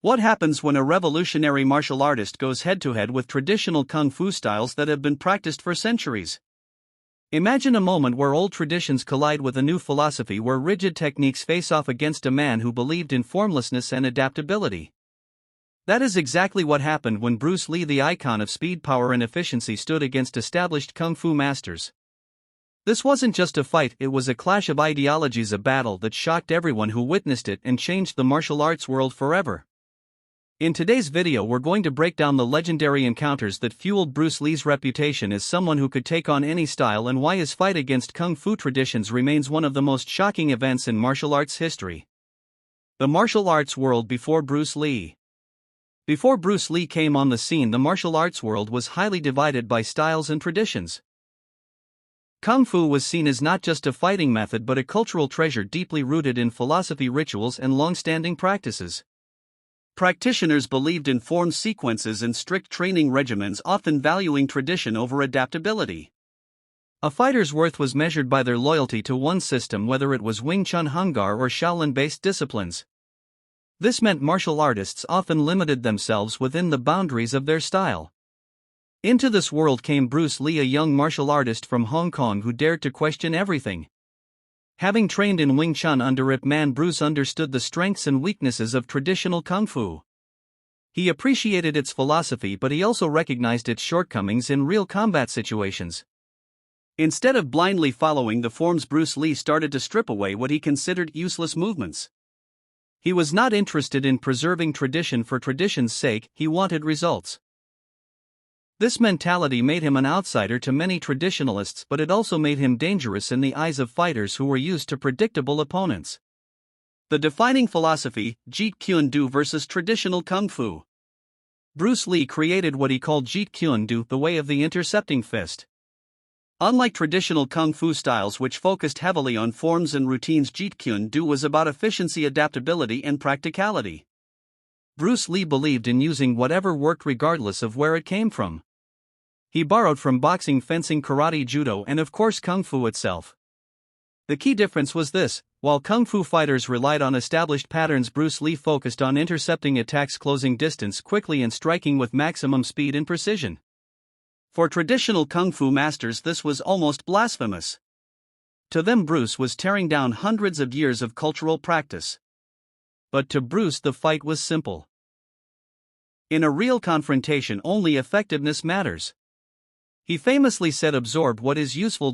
What happens when a revolutionary martial artist goes head-to-head with traditional kung fu styles that have been practiced for centuries? Imagine a moment where old traditions collide with a new philosophy, where rigid techniques face off against a man who believed in formlessness and adaptability. That is exactly what happened when Bruce Lee, the icon of speed, power, and efficiency, stood against established kung fu masters. This wasn't just a fight, it was a clash of ideologies, a battle that shocked everyone who witnessed it and changed the martial arts world forever. In today's video, we're going to break down the legendary encounters that fueled Bruce Lee's reputation as someone who could take on any style, and why his fight against kung fu traditions remains one of the most shocking events in martial arts history. The martial arts world before Bruce Lee. Before Bruce Lee came on the scene, the martial arts world was highly divided by styles and traditions. Kung fu was seen as not just a fighting method but a cultural treasure deeply rooted in philosophy, rituals, and long-standing practices. Practitioners believed in formed sequences and strict training regimens, often valuing tradition over adaptability. A fighter's worth was measured by their loyalty to one system, whether it was Wing Chun, Hung Gar, or Shaolin-based disciplines. This meant martial artists often limited themselves within the boundaries of their style. Into this world came Bruce Lee, a young martial artist from Hong Kong who dared to question everything. Having trained in Wing Chun under Ip Man, Bruce understood the strengths and weaknesses of traditional kung fu. He appreciated its philosophy, but he also recognized its shortcomings in real combat situations. Instead of blindly following the forms, Bruce Lee started to strip away what he considered useless movements. He was not interested in preserving tradition for tradition's sake, he wanted results. This mentality made him an outsider to many traditionalists, but it also made him dangerous in the eyes of fighters who were used to predictable opponents. The defining philosophy: Jeet Kune Do versus traditional kung fu. Bruce Lee created what he called Jeet Kune Do, the way of the intercepting fist. Unlike traditional kung fu styles, which focused heavily on forms and routines, Jeet Kune Do was about efficiency, adaptability, and practicality. Bruce Lee believed in using whatever worked regardless of where it came from. He borrowed from boxing, fencing, karate, judo, and of course kung fu itself. The key difference was this: while kung fu fighters relied on established patterns, Bruce Lee focused on intercepting attacks, closing distance quickly, and striking with maximum speed and precision. For traditional kung fu masters, this was almost blasphemous. To them, Bruce was tearing down hundreds of years of cultural practice. But to Bruce, the fight was simple. In a real confrontation, only effectiveness matters. He famously said, "Absorb what is useful,